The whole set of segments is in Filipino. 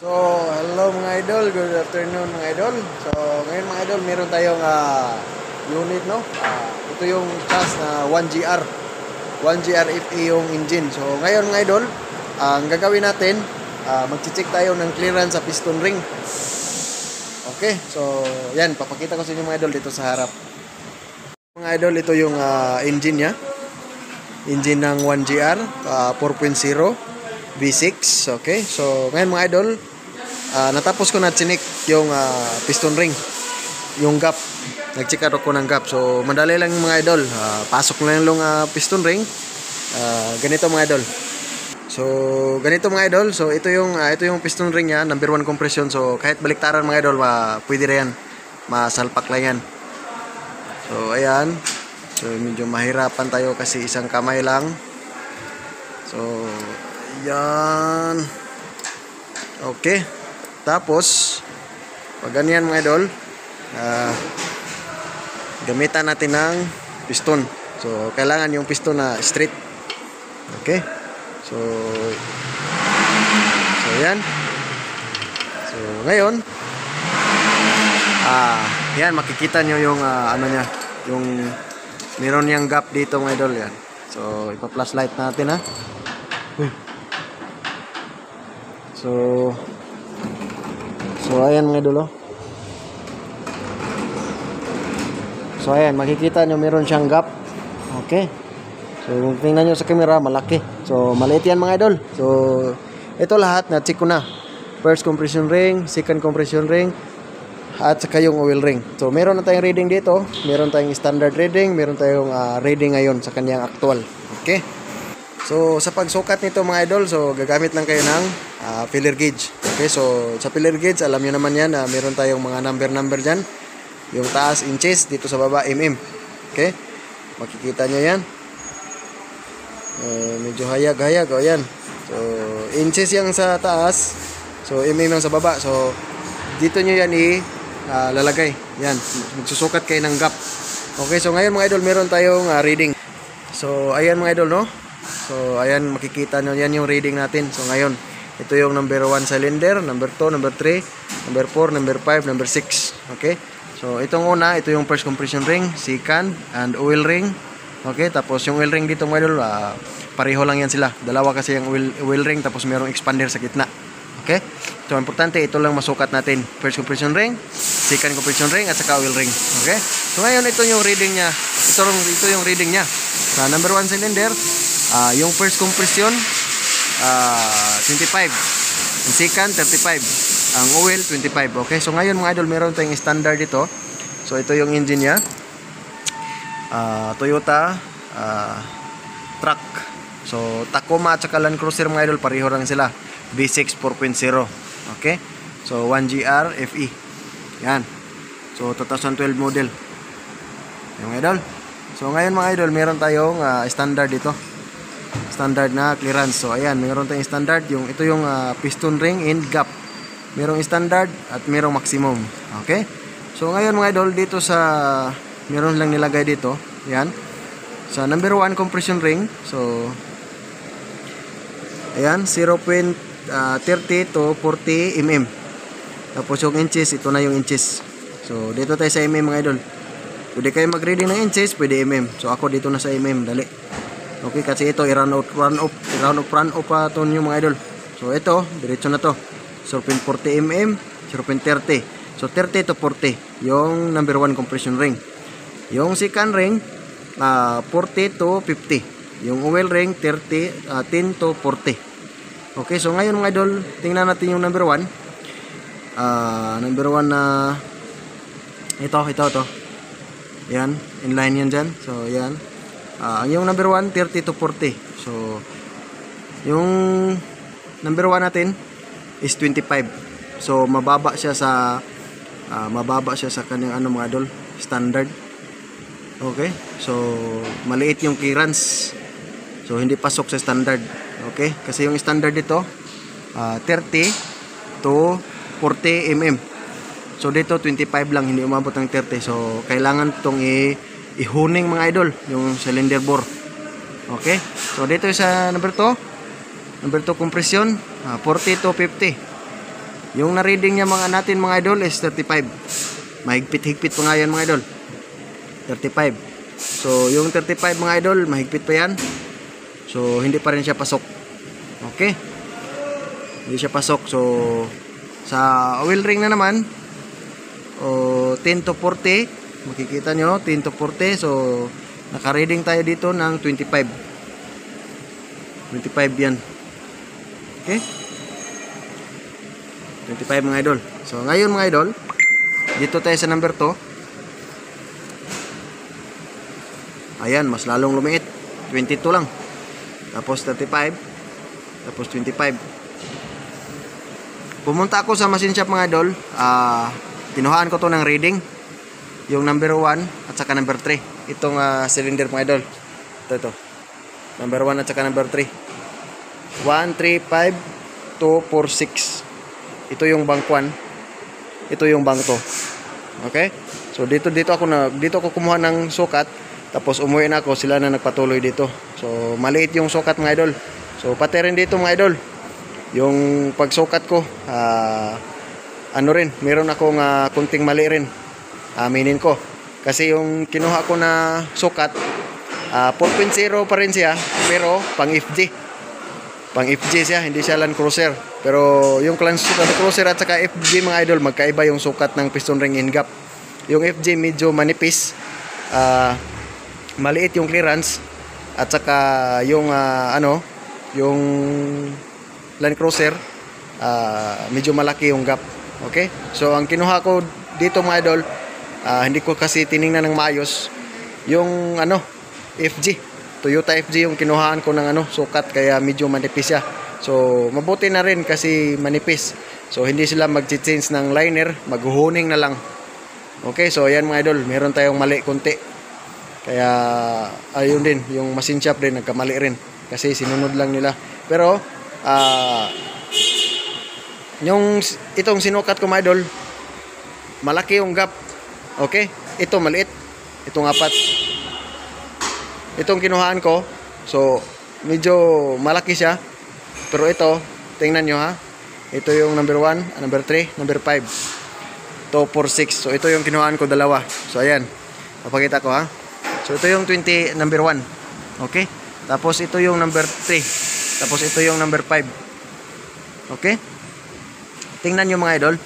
So, hello mga idol, good afternoon mga idol. So, ngayon mga idol, meron tayong unit, no? Ito yung chas na 1GR. 1GR FE yung engine. So, ngayon mga idol, ang gagawin natin, mag-check tayo ng clearance sa piston ring. Okay, so, yan, papakita ko sa inyo mga idol dito sa harap. Mga idol, ito yung engine niya. Engine ng 1GR 4.0 V6. Okay, so ngayon mga idol, natapos ko na chinik yung piston ring, yung gap. Nag-check out ako ng gap. So madali lang mga idol, pasok lang yung piston ring. Ganito mga idol. So ganito mga idol. So ito yung piston ring niya, number 1 compression. So kahit baliktaran mga idol, pwede rin yan. Masalpak lang yan. So ayan. So medyo mahirapan tayo kasi isang kamay lang. So yan. Okay. Tapos pag ganyan mga idol, gamitan natin ng piston. So kailangan yung piston na straight. Okay. So yan. So ngayon, yan makikita nyo yung ano niya, yung meron niyang gap dito mga idol yan. So ipa-flash light natin ha. So ayan mga idol, oh. So ayan, makikita nyo meron siyang gap. Okay. So kung tingnan nyo sa camera, malaki. So maliit yan mga idol. So ito lahat na check ko na. First compression ring, second compression ring, at saka yung oil ring. So meron na tayong reading dito. Meron tayong standard reading. Meron tayong reading ngayon sa kanyang actual. Okay. So sa pagsukat nito mga idol, so gagamit lang kayo ng filler gauge. Okay, so sa filler gauge, alam nyo naman yan, meron tayong mga number dyan. Yung taas inches, dito sa baba mm. Okay, makikita nyo yan. Medyo hayag-hayag, o yan. So inches yung sa taas, so mm yung sa baba. So dito nyo yan lalagay. Yan, magsusukat kayo ng gap. Okay, so ngayon mga idol, meron tayong reading. So ayan mga idol, no? So ayan, makikita nyo yan yung reading natin. So ngayon, ito yung number 1 cylinder, number 2, number 3, number 4, number 5, number 6. Okay, so itong una, ito yung first compression ring, second, and oil ring. Okay, tapos yung oil ring dito mga idol, pareho lang yan sila. Dalawa kasi yung oil ring, tapos merong expander sa gitna. Okay, so importante, ito lang masukat natin. First compression ring, second compression ring, at saka oil ring. Okay, so ngayon ito yung reading niya. Ito yung reading niya. Sa number 1 cylinder, yung first compression 25, ang second 35, ang oil 25. Okay, so ngayon mga idol, meron tayong standard dito. So ito yung engine niya, Toyota truck. So Tacoma at saka Land Cruiser mga idol, pareho lang sila, V6 4.0. Okay, so 1GR FE yan. So 2012 model yung idol. So ngayon mga idol, meron tayong standard dito, standard na clearance. So ayan, meron tayong standard, ito yung piston ring and gap. Merong standard at merong maximum. Okay, so ngayon mga idol, dito sa meron lang nilagay dito, yan, sa number 1 compression ring. So ayan, 0.30 to 40 mm. Tapos yung inches, ito na yung inches. So dito tayo sa mm mga idol. Pwede kayo mag-reading ng inches, pwede mm. So ako dito na sa mm, dali. Okay, kasi ito i-run off pa ito nyo mga idol. So ito, diretso na to, 0.40 mm, 0.30. So 30 to 40 yung number 1 compression ring. Yung second ring, 40 to 50. Yung oil ring, 10 to 40. Okay, so ngayon mga idol, tingnan natin yung number 1. Number 1 na ito. Yan, inline yan dyan. So yan. Yung number 1, 30 to 40. So yung number 1 natin is 25. So mababa siya sa kanyang mga idol, standard. Okay, so maliit yung clearance. So hindi pasok sa standard. Okay, kasi yung standard dito 30 to 40 mm. So dito 25 lang, hindi umabot ng 30. So kailangan itong ihuning mga idol, yung cylinder bore. Okay, so dito sa number 2 compression, 40 to 50. Yung na-reading niya natin mga idol is 35. Mahigpit-higpit pa nga yan mga idol. 35. So, yung 35 mga idol, mahigpit pa yan. So, hindi pa rin siya pasok. Okay? Hindi siya pasok. So, sa oil ring na naman, 10 to 40. Makikita nyo, 10 to 40. So, naka-reading tayo dito ng 25. 25 yan. Okay? 25 mga idol. So, ngayon mga idol, dito tayo sa number 2. Ayan, mas lalong lumiit. 22 lang. Tapos 35. Tapos 25. Pumunta ako sa machine shop mga idol. Kinuhaan ko to ng reading. Yung number 1 at saka number 3. Itong cylinder mga idol. Ito. Number 1 at saka number 3. 1, 3, 5, 2, 4, 6. Ito yung bank 1. Ito yung bank 2. Okay? So dito ako kumuha ng sukat, tapos umuwi na ako, sila na nagpatuloy dito. So maliit yung sukat mga idol. So pati rin dito mga idol, yung pagsukat ko, meron akong kunting mali rin. Aminin ko. Kasi yung kinuha ko na sukat, 4.0 pa rin siya, pero pang FG. Pang FG siya, hindi siya Land Cruiser. Pero yung Land Cruiser at saka FG mga idol, magkaiba yung sukat ng piston ring end gap. Yung FG medyo manipis, maliit yung clearance, at saka yung yung Land Cruiser, medyo malaki yung gap. Okay? So ang kinuha ko dito mga idol, hindi ko kasi tiningnan ng maayos yung FG. Toyota FG yung kinuhaan ko ng sukat, kaya medyo manipis siya. So mabuti na rin kasi manipis. So hindi sila mag-change ng liner, maghuhuning na lang. Okay, so ayan mga idol, meron tayong mali konti. Kaya ayun din, yung machine shop din nagkamali rin kasi sinunod lang nila. Pero itong sinukat ko mga idol, malaki yung gap. Okay? Ito maliit. Itong 4. Itong kinuhaan ko, so medyo malaki siya. Pero ito, tingnan nyo ha. Ito yung number 1, number 3, number 5. 2, 4, 6. So ito yung kinuhaan ko, dalawa. So ayan, papakita ko ha. So ito yung number 1. Okay? Tapos ito yung number 3. Tapos ito yung number 5. Okay? Tingnan nyo mga idol.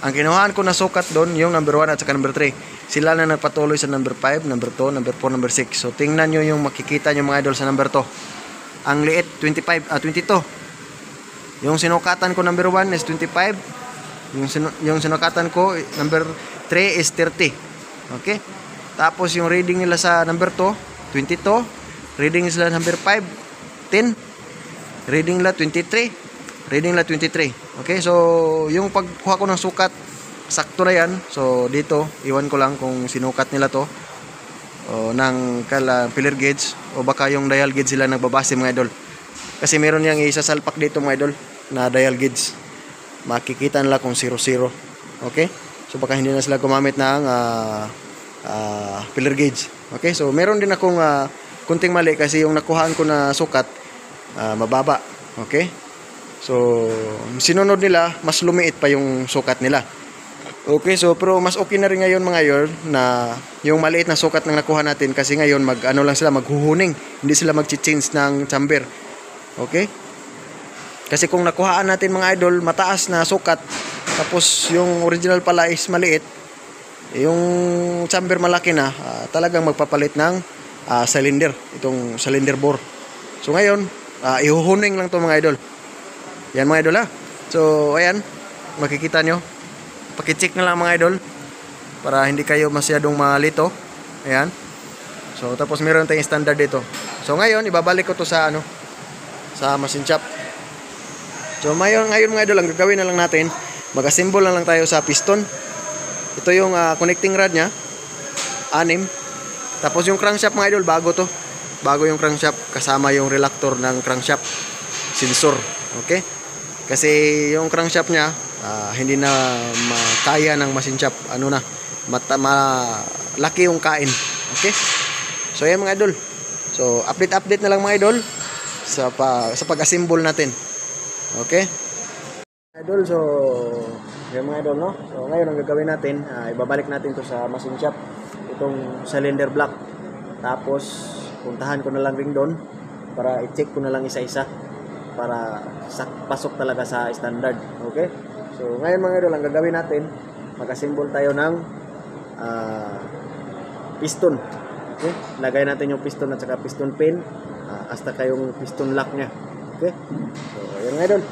Ang kinuhaan ko na sukat doon, yung number 1 at saka number 3. Sila na nagpatuloy sa number 5, number 2, number 4, number 6. So tingnan nyo yung makikita nyo mga idol sa number 2. Ang liit, 22. Yung sinukatan ko number 1 is 25. Yung sinukatan ko number 3 is 30. Okay? Tapos yung reading nila sa number 2, 22. Reading nila number 5, 10. Reading nila 23. Reading nila 23. Okay? So yung pagkuha ko ng sukat, sakto na yan. So dito, iwan ko lang kung sinukat nila to ng filler gauge, o baka yung dial gauge sila nagbabase mga idol. Kasi meron yang isasalpak dito mga idol na dial gauge. Makikita nila kung 00. Okay? So baka hindi na sila gumamit ng filler gauge. Okay? So meron din akong kunting mali kasi yung nakuhaan ko na sukat mababa. Okay? So sinunod nila, mas lumiit pa yung sukat nila. Okay, so pero mas okay na rin ngayon mga idol na yung maliit na sukat ng nakuha natin, kasi ngayon lang sila maghuhuning, hindi sila mag-change ng chamber. Okay? Kasi kung nakuhaan natin mga idol mataas na sukat, tapos yung original pala is maliit, yung chamber malaki na, talagang magpapalit ng cylinder, itong cylinder bore. So ngayon, ihuhuning lang to mga idol. Yan mga idol ha. So ayan, makikita nyo. Paki-check na lang mga idol para hindi kayo masyadong malito. Ayan. So tapos meron tayong standard dito. So ngayon ibabalik ko to sa sa machine shop. So ngayon mga idol, ang gagawin na lang natin, mag-assemble na lang tayo sa piston. Ito yung connecting rod nya, 6. Tapos yung crankshaft mga idol, bago to. Bago yung crankshaft, kasama yung reluctor ng crankshaft sensor. Okay? Kasi yung crankshaft nya hindi na makaya ng machine shop, malaki yung kain. Okay? So yan mga idol. So update na lang mga idol sa pag-assemble natin. Okay? Idol, so yung mga idol, no? So ngayon ang gagawin natin, ibabalik natin to sa machine shop, itong cylinder block. Tapos puntahan ko na lang ring doon para i-check ko na lang isa-isa para pasok talaga sa standard. Okay? So ngayon mga idol, ang gagawin natin, mag-assemble tayo ng piston. Okay? Lagay natin yung piston at saka piston pin, hasta kayong piston lock nya. Okay? So ayun mga idol.